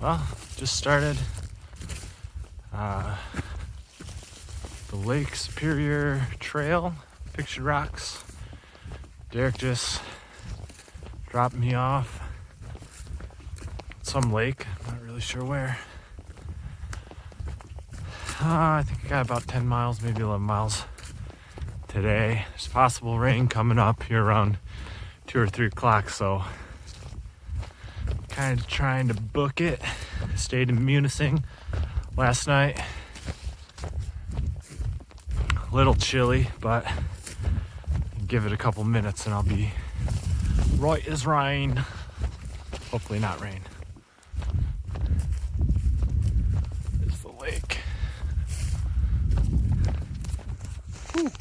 Well, just started the Lake Superior Trail, Pictured Rocks. Derek just dropped me off at some lake, I'm not really sure where. I think I got about 10 miles, maybe 11 miles today. There's possible rain coming up here around 2 or 3 o'clock, so kind of trying to book it. Stayed in Munising last night. A little chilly, but give it a couple minutes and I'll be right as rain. Hopefully not rain. There's the lake. Whew.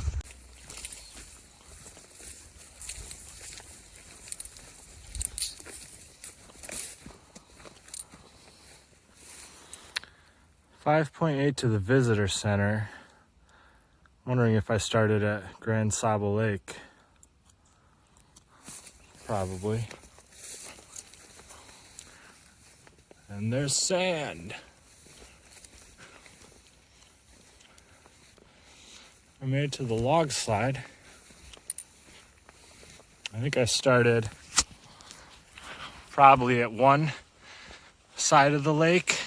$5.8 to the visitor center. Wondering if I started at Grand Sabo Lake. Probably. And there's sand. I made it to the log slide. I think I started probably at one side of the lake.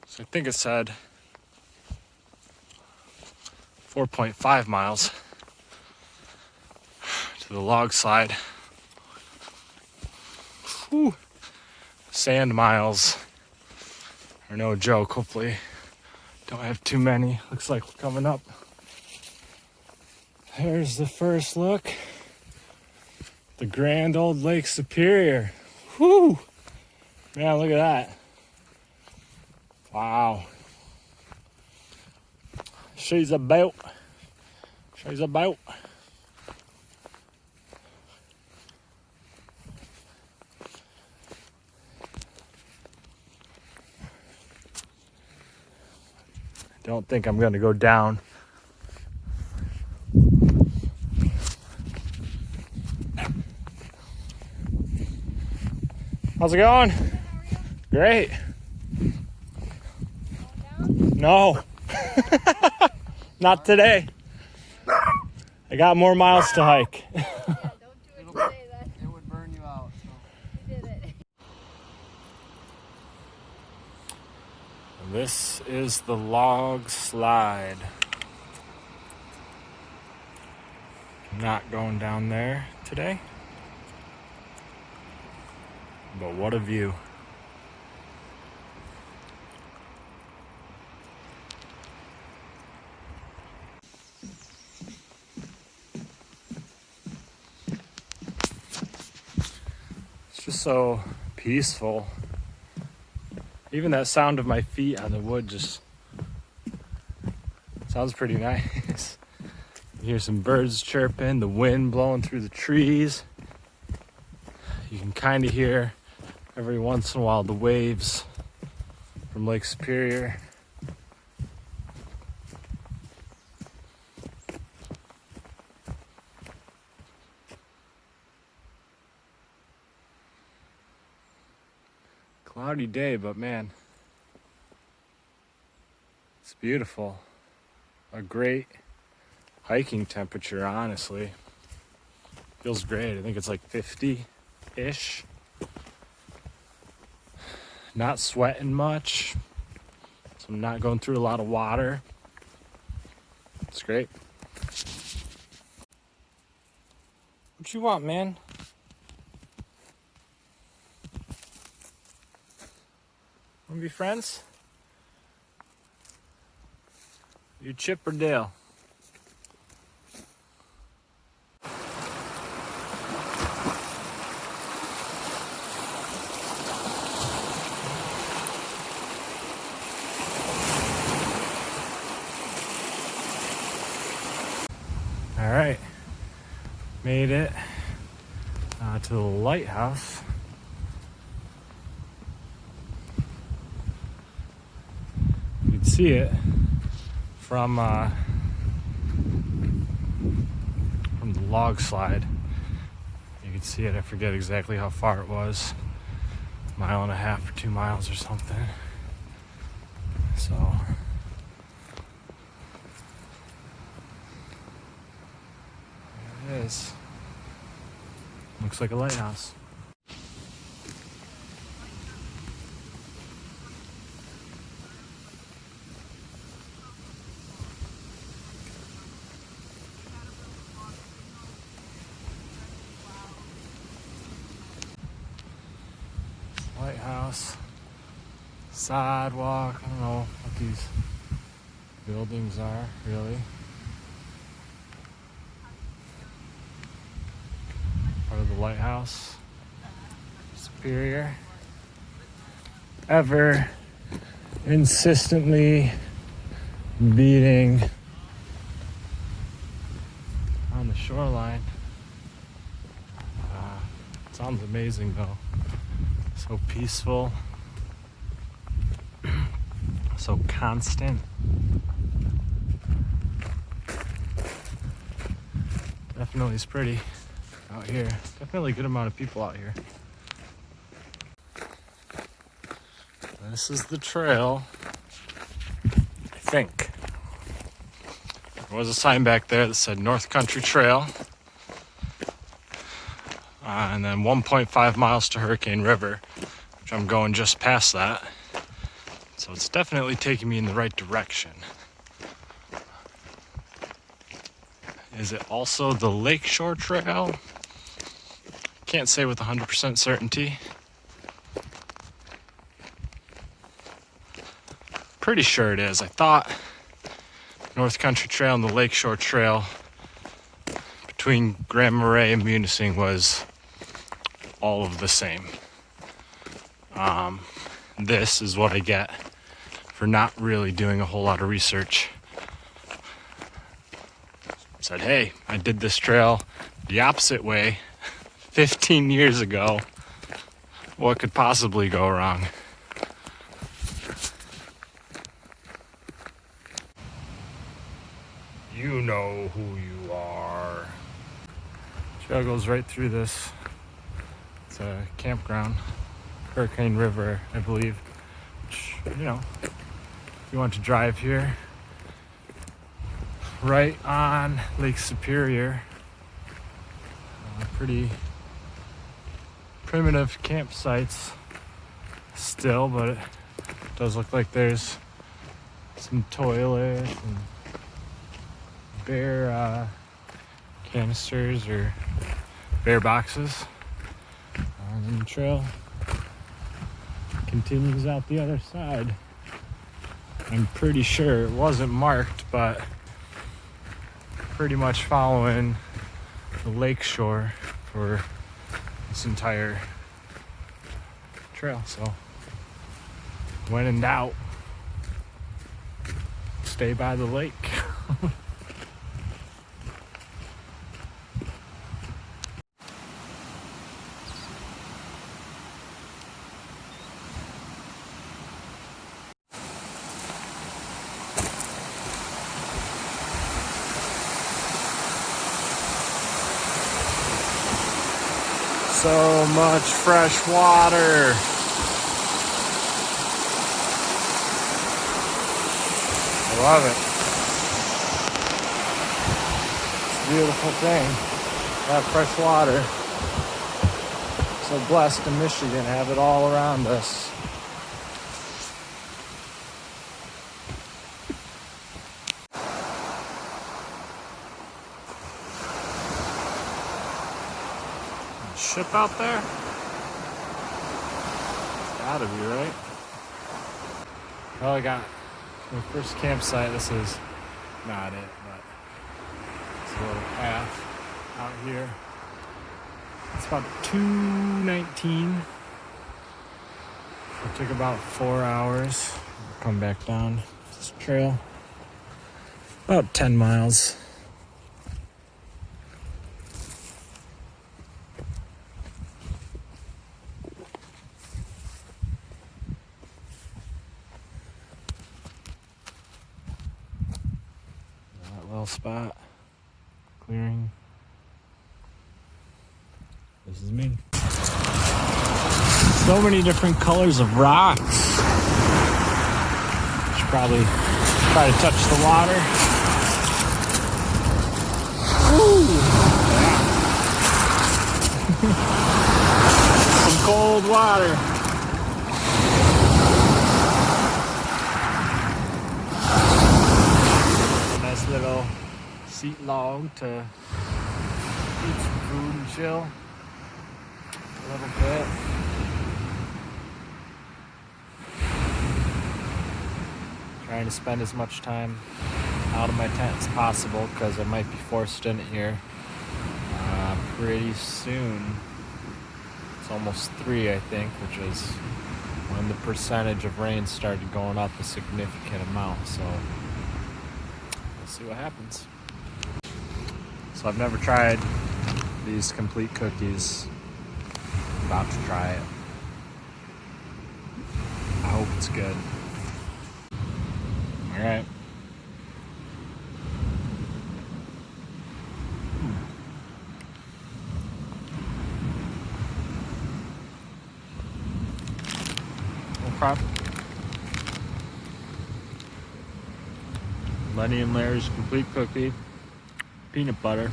So I think it said 4.5 miles to the log slide. Whew. Sand miles are no joke. Hopefully don't have too many. Looks like we're coming up. There's the first look. The grand old Lake Superior. Whew. Man, look at that. Wow. She's about. She's about. Don't think I'm gonna go down. How's it going? Great. No. Not today. I got more miles to hike. Yeah, don't do it today then. It would burn you out. So. You did it. This is the log slide. Not going down there today. But what a view. It's just so peaceful. Even that sound of my feet on the wood just sounds pretty nice. You hear some birds chirping, the wind blowing through the trees. You can kind of hear every once in a while the waves from Lake Superior. Cloudy day, but man, it's beautiful. A great hiking temperature, honestly. Feels great. I think it's like 50-ish. Not sweating much, so I'm not going through a lot of water. It's great. What you want, man? Wanna be friends? You Chip or Dale? All right, made it to the lighthouse. You can see it from the log slide. You can see it. I forget exactly how far it was. 1.5 or 2 miles or something. So there it is. Looks like a lighthouse. Lighthouse, sidewalk. I don't know what these buildings are really. Part of the lighthouse. Superior. Ever insistently beating on the shoreline. Sounds amazing though. So peaceful, so constant. Definitely is pretty out here. Definitely a good amount of people out here. This is the trail, I think. There was a sign back there that said North Country Trail. And then 1.5 miles to Hurricane River, which I'm going just past that. So it's definitely taking me in the right direction. Is it also the Lakeshore Trail? Can't say with 100% certainty. Pretty sure it is. I thought North Country Trail and the Lakeshore Trail between Grand Marais and Munising was all of the same. This is what I get for not really doing a whole lot of research. Said, hey, I did this trail the opposite way 15 years ago. What could possibly go wrong? You know who you are. Trail goes right through this. It's a campground, Hurricane River, I believe. Which, you know, if you want to drive here, right on Lake Superior. Pretty primitive campsites still, but it does look like there's some toilets and bear canisters or bear boxes. And then the trail continues out the other side. I'm pretty sure it wasn't marked, but pretty much following the lakeshore for this entire trail. So when in doubt, stay by the lake. So much fresh water. I love it. It's a beautiful thing. That fresh water. So blessed in Michigan, have it all around us. Ship out there? It's gotta be, right? Well, I got the first campsite. This is not it, but it's a little path out here. It's about 2:19. It took about 4 hours. I'll come back down this trail. About 10 miles. That little spot, clearing. This is me. So many different colors of rocks. Should probably try to touch the water. Ooh. Some cold water. A nice little seat log to eat some food and chill a little bit. Trying to spend as much time out of my tent as possible because I might be forced in it here pretty soon. It's almost 3, I think, which is when the percentage of rain started going up a significant amount. So we'll see what happens. So I've never tried these complete cookies. I'm about to try it. I hope it's good. All right. Okay. Lenny and Larry's complete cookie, peanut butter,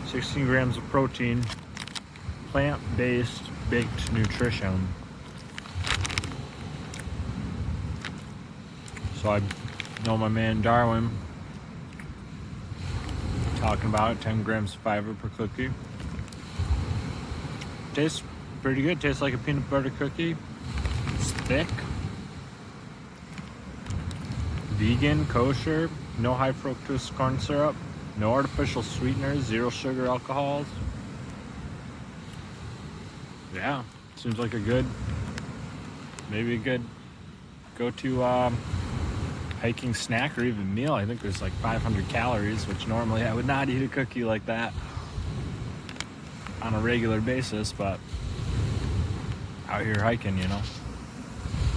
16 grams of protein, plant-based baked nutrition. So I know my man Darwin talking about it, 10 grams of fiber per cookie. Tastes pretty good. Tastes like a peanut butter cookie. It's thick. Vegan, kosher, no high fructose corn syrup, no artificial sweeteners, 0 sugar alcohols. Yeah, seems like maybe a good go-to hiking snack or even meal. I think there's like 500 calories, which normally I would not eat a cookie like that on a regular basis, but out here hiking,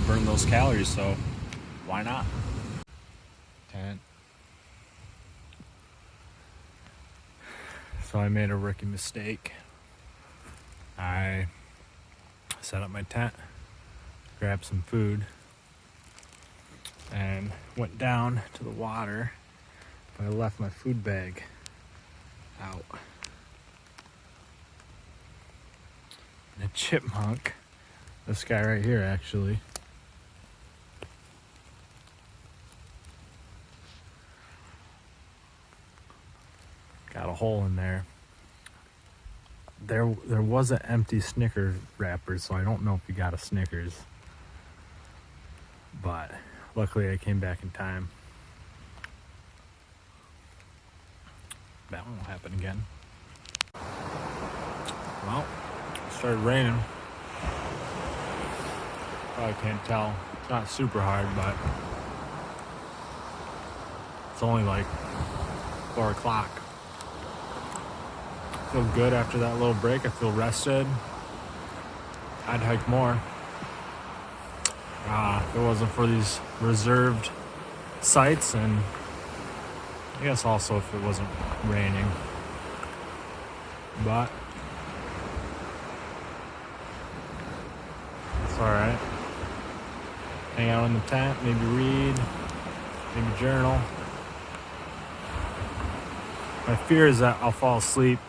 burn those calories, so why not? Tent. So I made a rookie mistake. I set up my tent, grabbed some food, and went down to the water, but I left my food bag out. And a chipmunk, this guy right here actually, got a hole in there. There was an empty Snickers wrapper, so I don't know if he got a Snickers. But luckily I came back in time. That won't happen again. Well, it started raining. Probably can't tell. It's not super hard, but it's only like 4 o'clock. I feel good after that little break. I feel rested. I'd hike more. If it wasn't for these reserved sites, and I guess also if it wasn't raining. But it's alright. Hang out in the tent, maybe read, maybe journal. My fear is that I'll fall asleep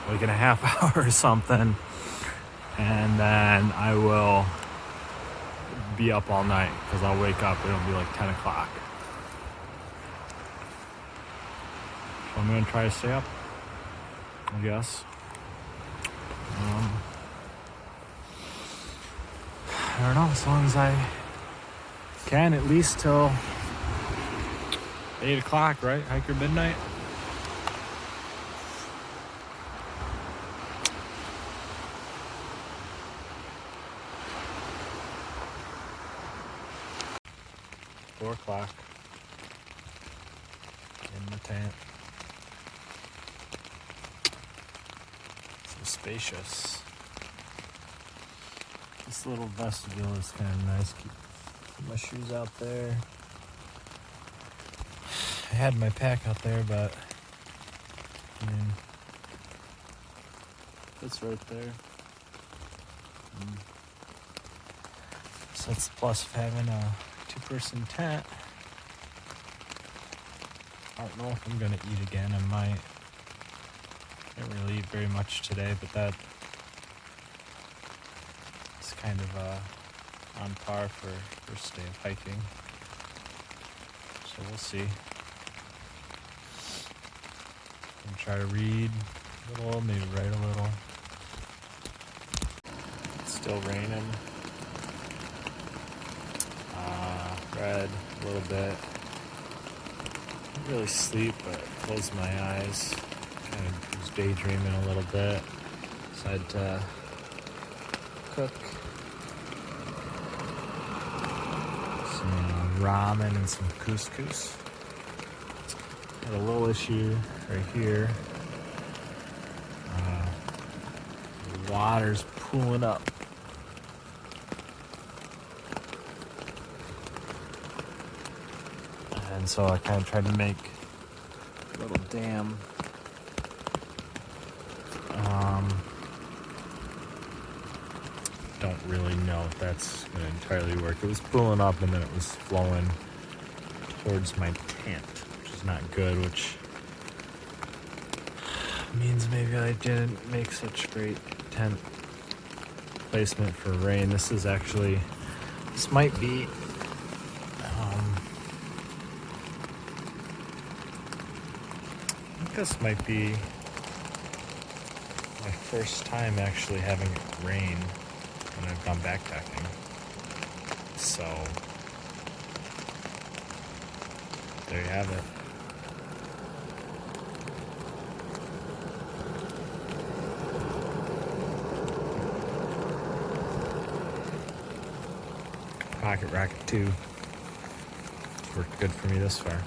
like in a half hour or something, and then I will be up all night because I'll wake up and it'll be like 10 o'clock. So I'm going to try to stay up, I guess. I don't know, as long as I can, at least till 8 o'clock, right? Hiker midnight. $4 o'clock in the tent. So spacious. This little vestibule is kind of nice. Keep my shoes out there. I had my pack out there, but It's right there. So that's the plus of having a 2-person tent. I don't know if I'm gonna eat again. I might. Didn't really eat very much today, but that is kind of on par for first day of hiking. So we'll see. I'm gonna try to read a little, maybe write a little. It's still raining. Read a little bit. Didn't really sleep, but closed my eyes. Kind of was daydreaming a little bit. Decided to cook some ramen and some couscous. Had a little issue right here. The water's pooling up. And so I kind of tried to make a little dam. Don't really know if that's going to entirely work. It was pooling up and then it was flowing towards my tent, which is not good, which means maybe I didn't make such great tent placement for rain. This might be this might be my first time actually having it rain when I've gone backpacking. So there you have it. Pocket Rocket 2. It's worked good for me this far.